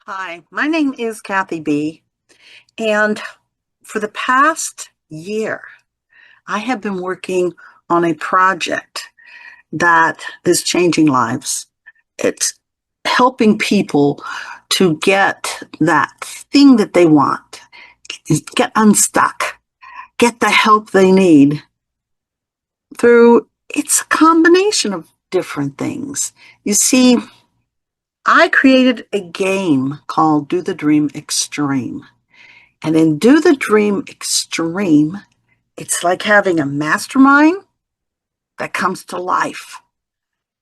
Hi, my name is Kathy B. And for the past year, I have been working on a project that is changing lives. It's helping people to get that thing that they want, get unstuck, get the help they need through it's a combination of different things. You see, I created a game called Do the Dream Extreme. And in Do the Dream Extreme, it's like having a mastermind that comes to life.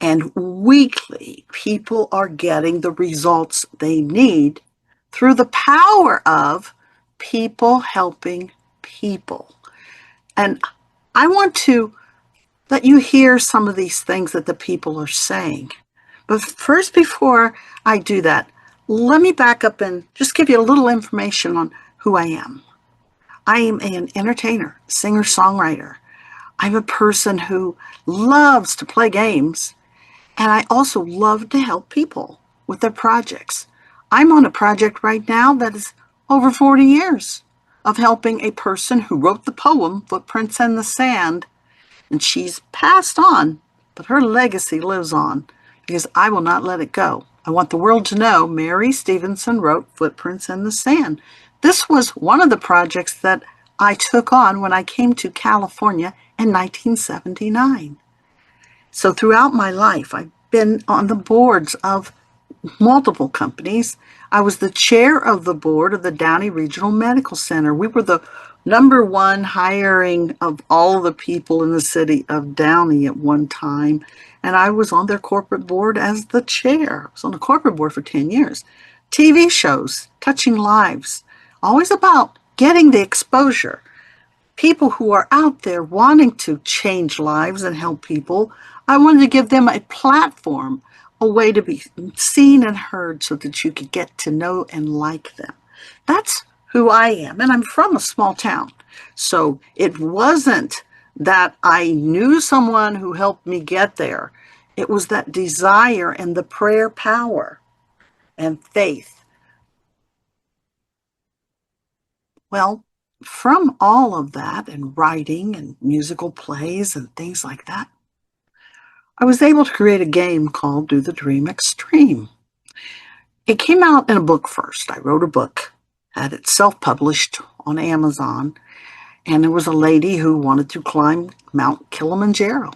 And weekly, people are getting the results they need through the power of people helping people. And I want to let you hear some of these things that the people are saying. But first, before I do that, let me back up and just give you a little information on who I am. I am an entertainer, singer, songwriter. I'm a person who loves to play games, and I also love to help people with their projects. I'm on a project right now that is over 40 years of helping a person who wrote the poem Footprints in the Sand, and she's passed on, but her legacy lives on because I will not let it go. I want the world to know Mary Stevenson wrote Footprints in the Sand. This was one of the projects that I took on when I came to California in 1979. So throughout my life, I've been on the boards of multiple companies. I was the chair of the board of the Downey Regional Medical Center. We were the number one hiring of all the people in the city of Downey at one time. And I was on their corporate board as the chair. I was on the corporate board for 10 years. TV shows, touching lives, always about getting the exposure. People who are out there wanting to change lives and help people, I wanted to give them a platform, a way to be seen and heard so that you could get to know and like them. That's who I am. And I'm from a small town. So it wasn't that I knew someone who helped me get there. It was that desire and the prayer power and faith. Well, from all of that and writing and musical plays and things like that, I was able to create a game called Do the Dream Extreme. It came out in a book first. I wrote a book, had it self published on Amazon, and there was a lady who wanted to climb Mount Kilimanjaro.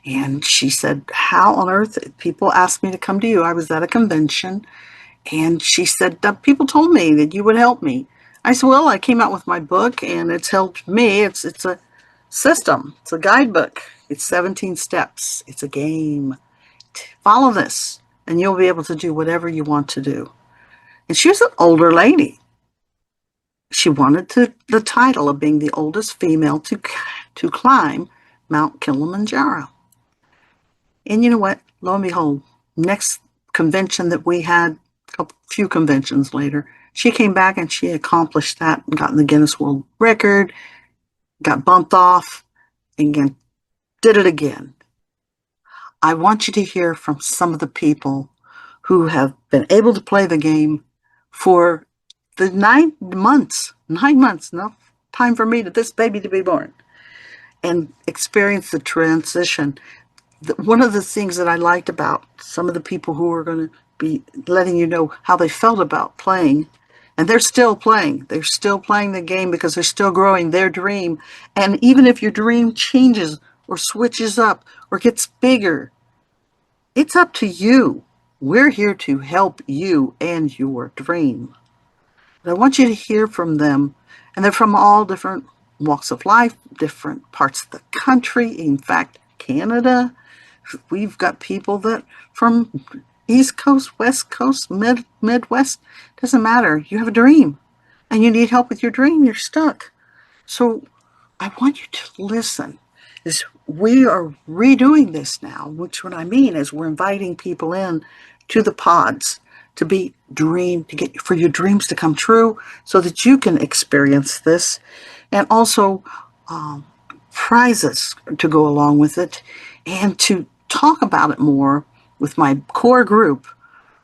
And she said, how on earth? People asked me to come to you. I was at a convention, and she said, people told me that you would help me. I said, well, I came out with my book, and it's helped me. It's a system. It's a guidebook. It's 17 steps. It's a game. Follow this, and you'll be able to do whatever you want to do. And she was an older lady. She wanted the title of being the oldest female to climb Mount Kilimanjaro. And you know what? Lo and behold, next convention that we had, a few conventions later, she came back and she accomplished that and got in the Guinness World Record, got bumped off, and again, did it again. I want you to hear from some of the people who have been able to play the game for the 9 months, enough time for me to this baby to be born, and experience the transition. One of the things that I liked about some of the people who are going to be letting you know how they felt about playing, and they're still playing. They're still playing the game because they're still growing their dream. And even if your dream changes or switches up or gets bigger, it's up to you. We're here to help you and your dream. But I want you to hear from them, and they're from all different walks of life, different parts of the country, in fact, Canada. We've got people that from East Coast, West Coast, Midwest. Doesn't matter. You have a dream and you need help with your dream. You're stuck. So I want you to listen. Is we are redoing this now, which what I mean is we're inviting people in to the pods to be dream, to get for your dreams to come true so that you can experience this, and also prizes to go along with it, and to talk about it more with my core group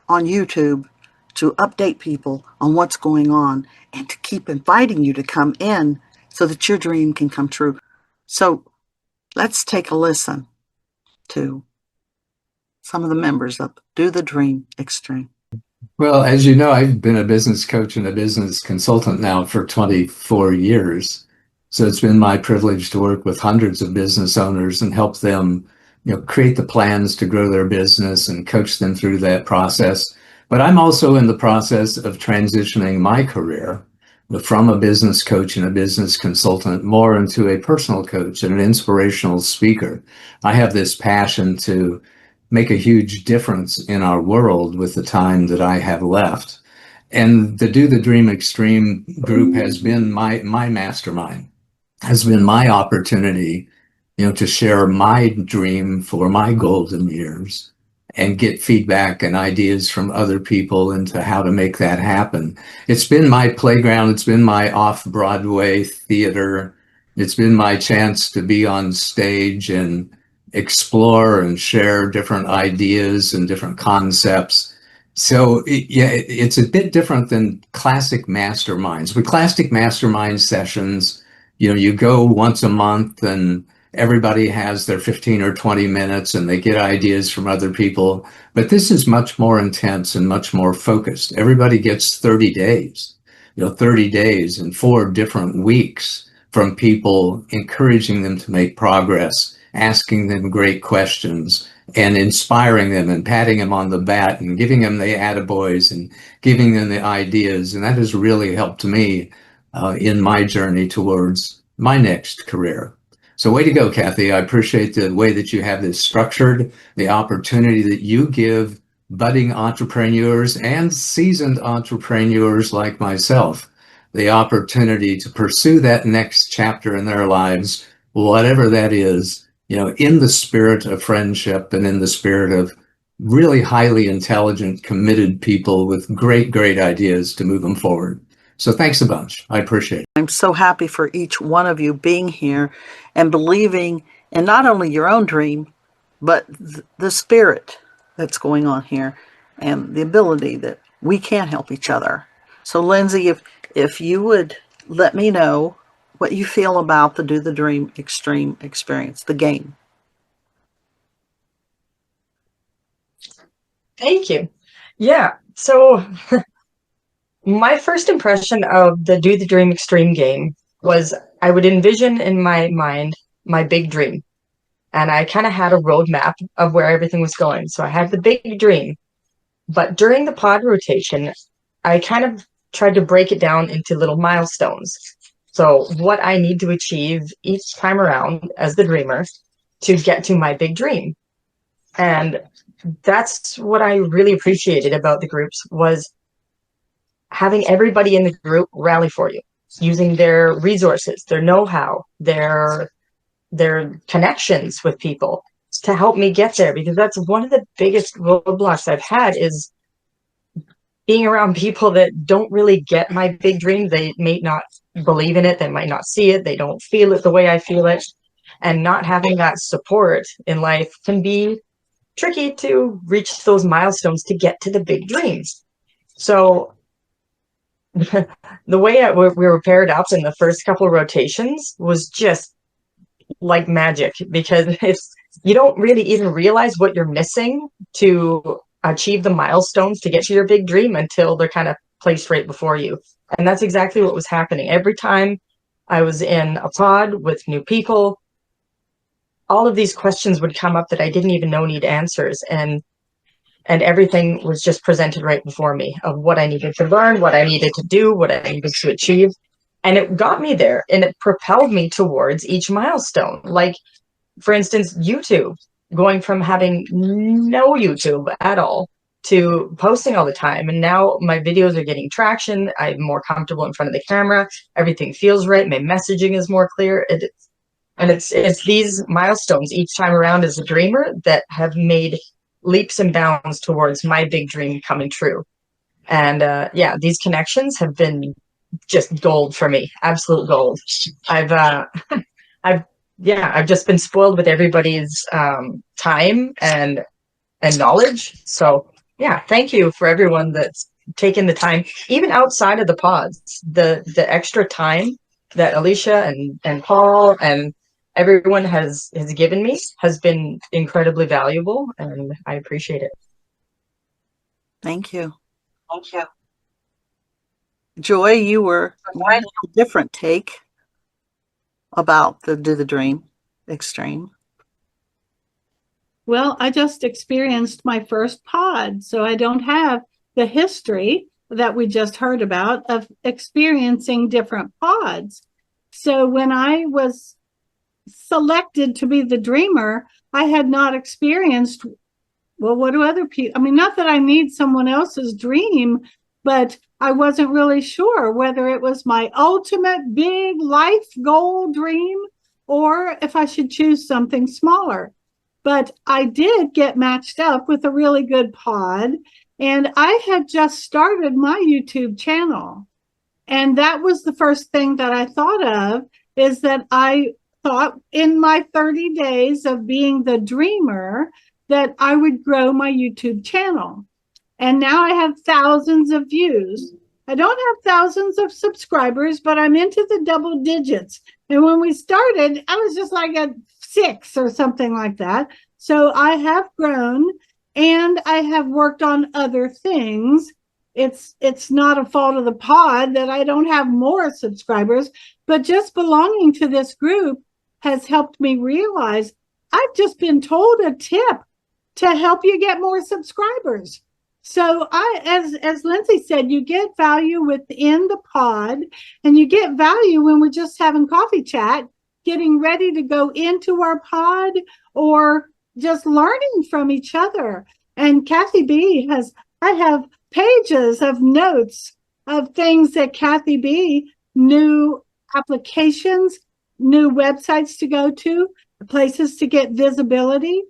on YouTube to update people on what's going on and to keep inviting you to come in so that your dream can come true. So let's take a listen to some of the members of Do the Dream Extreme. Well, as you know, I've been a business coach and a business consultant now for 24 years. So it's been my privilege to work with hundreds of business owners and help them, create the plans to grow their business and coach them through that process. But I'm also in the process of transitioning my career from a business coach and a business consultant more into a personal coach and an inspirational speaker. I have this passion to make a huge difference in our world with the time that I have left. And the Do the Dream Extreme group has been my mastermind, has been my opportunity, to share my dream for my golden years and get feedback and ideas from other people into how to make that happen. It's been my playground. It's been my off-Broadway theater. It's been my chance to be on stage and explore and share different ideas and different concepts. So it's a bit different than classic masterminds. With classic mastermind sessions, you go once a month and everybody has their 15 or 20 minutes and they get ideas from other people. But this is much more intense and much more focused. Everybody gets 30 days, 30 days and 4 different weeks from people encouraging them to make progress, asking them great questions and inspiring them and patting them on the back and giving them the attaboys and giving them the ideas. And that has really helped me in my journey towards my next career. So way to go, Kathy. I appreciate the way that you have this structured, the opportunity that you give budding entrepreneurs and seasoned entrepreneurs like myself, the opportunity to pursue that next chapter in their lives, whatever that is, in the spirit of friendship and in the spirit of really highly intelligent, committed people with great, great ideas to move them forward. So thanks a bunch. I appreciate it. I'm so happy for each one of you being here and believing in not only your own dream, but the spirit that's going on here and the ability that we can help each other. So Lindsay, if you would let me know what you feel about the Do the Dream Extreme experience, the game. Thank you. Yeah, so my first impression of the Do the Dream Extreme game was I would envision in my mind my big dream. And I kind of had a roadmap of where everything was going. So I had the big dream. But during the pod rotation, I kind of tried to break it down into little milestones. So what I need to achieve each time around as the dreamer to get to my big dream. And that's what I really appreciated about the groups was having everybody in the group rally for you, using their resources, their know-how, their connections with people to help me get there. Because that's one of the biggest roadblocks I've had is being around people that don't really get my big dream. They may not believe in it. They might not see it. They don't feel it the way I feel it. And not having that support in life can be tricky to reach those milestones to get to the big dreams. So the way we were paired up in the first couple of rotations was just like magic, because you don't really even realize what you're missing to achieve the milestones to get to your big dream until they're kind of placed right before you. And that's exactly what was happening. Every time I was in a pod with new people, all of these questions would come up that I didn't even know need answers. And everything was just presented right before me of what I needed to learn, what I needed to do, what I needed to achieve. And it got me there, and it propelled me towards each milestone. Like, for instance, YouTube, going from having no YouTube at all to posting all the time. And now my videos are getting traction. I'm more comfortable in front of the camera. Everything feels right. My messaging is more clear. It's these milestones each time around as a dreamer that have made leaps and bounds towards my big dream coming true. And yeah, these connections have been just gold for me, absolute gold. I've just been spoiled with everybody's time and knowledge. So yeah, thank you for everyone that's taken the time, even outside of the pods, the extra time that Alicia and Paul and everyone has given me has been incredibly valuable, and I appreciate it. Thank you. Joy, you had a different take about the Do the Dream Extreme. Well, I just experienced my first pod, so I don't have the history that we just heard about of experiencing different pods. So when I was selected to be the dreamer, I had not experienced, well, what do other people, I mean, not that I need someone else's dream, but I wasn't really sure whether it was my ultimate big life goal dream or if I should choose something smaller. But I did get matched up with a really good pod, and I had just started my YouTube channel. And that was the first thing that I thought of, is that I thought in my 30 days of being the dreamer that I would grow my YouTube channel. And now I have thousands of views. I don't have thousands of subscribers, but I'm into the double digits. And when we started, I was just like at 6 or something like that. So I have grown, and I have worked on other things. It's not a fault of the pod that I don't have more subscribers, but just belonging to this group has helped me realize I've just been told a tip to help you get more subscribers. So as Lindsay said, you get value within the pod, and you get value when we're just having coffee chat, getting ready to go into our pod, or just learning from each other. And Kathy B I have pages of notes of things that Kathy B, new applications, new websites to go to, places to get visibility.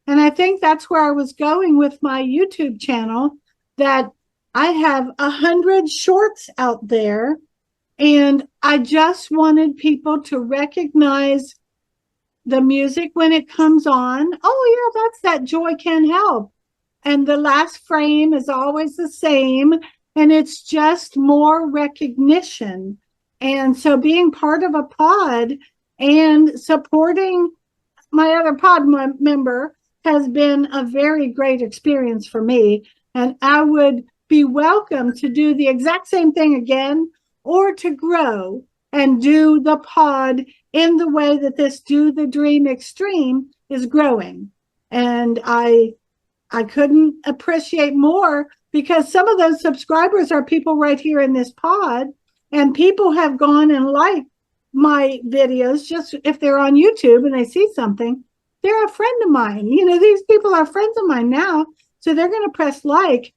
And I think that's where I was going with my YouTube channel, that I have 100 shorts out there, and I just wanted people to recognize the music when it comes on. Oh yeah, that's that Joy Can Help. And the last frame is always the same, and it's just more recognition. And so being part of a pod and supporting my other pod member has been a very great experience for me. And I would be welcome to do the exact same thing again, or to grow and do the pod in the way that this Do the Dream Extreme is growing. And I couldn't appreciate more, because some of those subscribers are people right here in this pod, and people have gone and liked my videos. Just if they're on YouTube and they see something, they're a friend of mine. You know, these people are friends of mine now, so they're going to press like.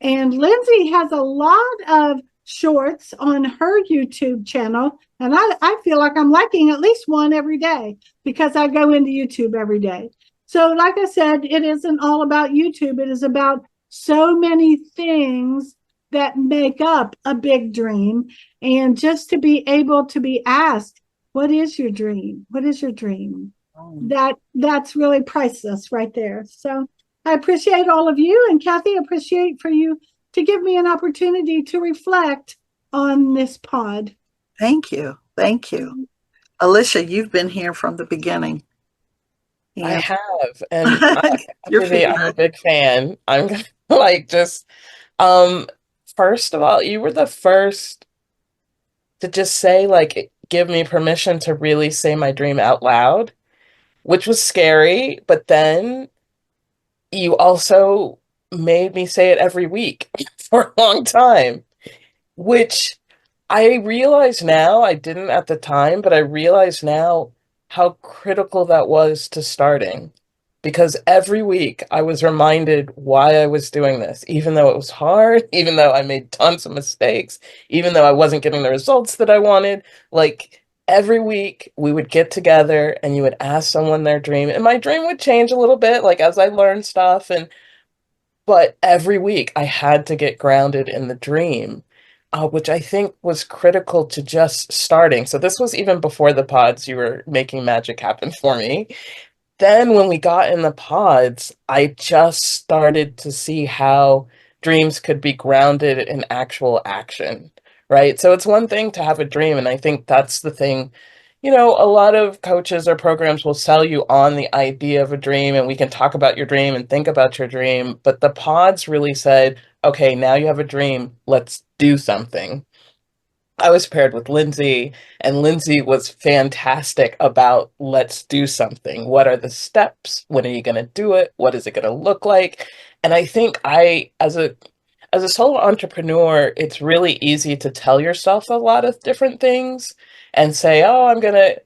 And Lindsay has a lot of shorts on her YouTube channel, and I feel like I'm liking at least one every day, because I go into YouTube every day. So like I said, it isn't all about YouTube. It is about so many things that make up a big dream. And just to be able to be asked, what is your dream? What is your dream? That's really priceless right there. So I appreciate all of you, and Kathy, appreciate for you to give me an opportunity to reflect on this pod. Thank you. Thank you. Alicia, you've been here from the beginning. I And have, and You're actually, I'm a big fan. I'm gonna like just, first of all, you were the first to just say, like, give me permission to really say my dream out loud, which was scary, but then you also made me say it every week for a long time, which I realize now, I didn't at the time, but I realize now how critical that was to starting. Because every week I was reminded why I was doing this, even though it was hard, even though I made tons of mistakes, even though I wasn't getting the results that I wanted. Like every week we would get together and you would ask someone their dream, and my dream would change a little bit, like as I learned stuff, but every week I had to get grounded in the dream, which I think was critical to just starting. So this was even before the pods, you were making magic happen for me. Then when we got in the pods, I just started to see how dreams could be grounded in actual action, right? So it's one thing to have a dream, and I think that's the thing. A lot of coaches or programs will sell you on the idea of a dream, and we can talk about your dream and think about your dream. But the pods really said, okay, now you have a dream, let's do something. I was paired with Lindsay, and Lindsay was fantastic about let's do something. What are the steps? When are you going to do it? What is it going to look like? And I think as a solo entrepreneur, it's really easy to tell yourself a lot of different things and say, "Oh,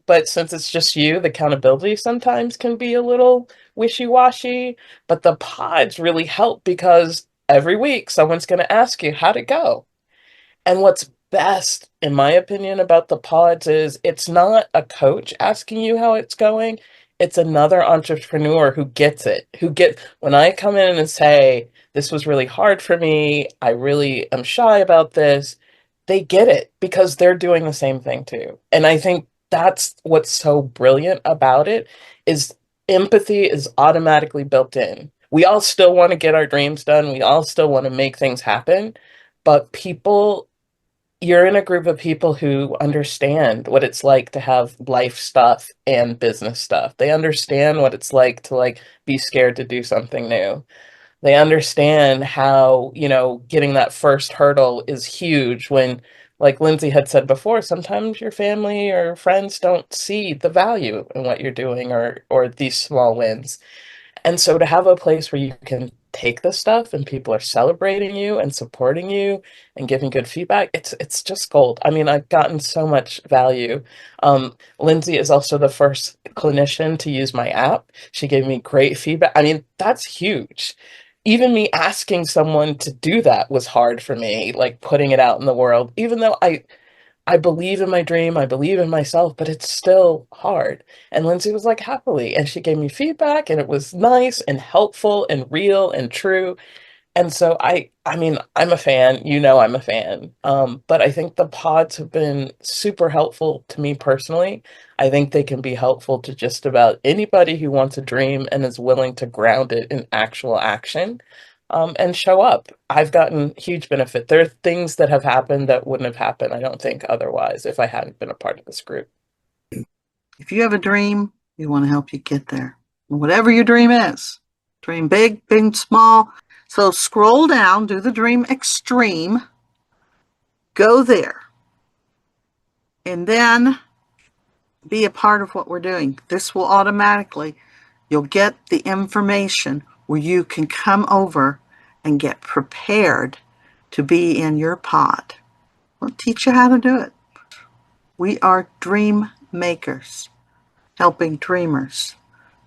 but since it's just you, the accountability sometimes can be a little wishy-washy, but the pods really help because every week someone's going to ask you how'd it go. And what's best, in my opinion, about the pods is it's not a coach asking you how it's going. It's another entrepreneur who gets it, when I come in and say, this was really hard for me, I really am shy about this, they get it because they're doing the same thing too. And I think that's what's so brilliant about it is empathy is automatically built in. We all still want to get our dreams done. We all still want to make things happen, but you're in a group of people who understand what it's like to have life stuff and business stuff. They understand what it's like to be scared to do something new. They understand how, getting that first hurdle is huge when, like Lindsay had said before, sometimes your family or friends don't see the value in what you're doing or these small wins. And so to have a place where you can take this stuff and people are celebrating you and supporting you and giving good feedback, it's just gold. I mean, I've gotten so much value. Lindsay is also the first clinician to use my app. She gave me great feedback. I mean, that's huge. Even me asking someone to do that was hard for me, like putting it out in the world, even though I believe in my dream, I believe in myself, but it's still hard. And Lindsay was like, happily. And she gave me feedback and it was nice and helpful and real and true. And so I mean, I'm a fan, I'm a fan. But I think the pods have been super helpful to me personally. I think they can be helpful to just about anybody who wants a dream and is willing to ground it in actual action, and show up. I've gotten huge benefit. There are things that have happened that wouldn't have happened, I don't think, otherwise if I hadn't been a part of this group. If you have a dream, we want to help you get there. Whatever your dream is, dream big, big, small. So scroll down, do the dream extreme, go there, and then be a part of what we're doing. This will automatically, you'll get the information where you can come over and get prepared to be in your pod. We'll teach you how to do it. We are dream makers, helping dreamers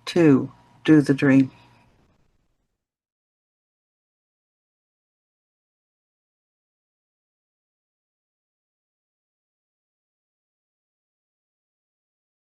to do the dream.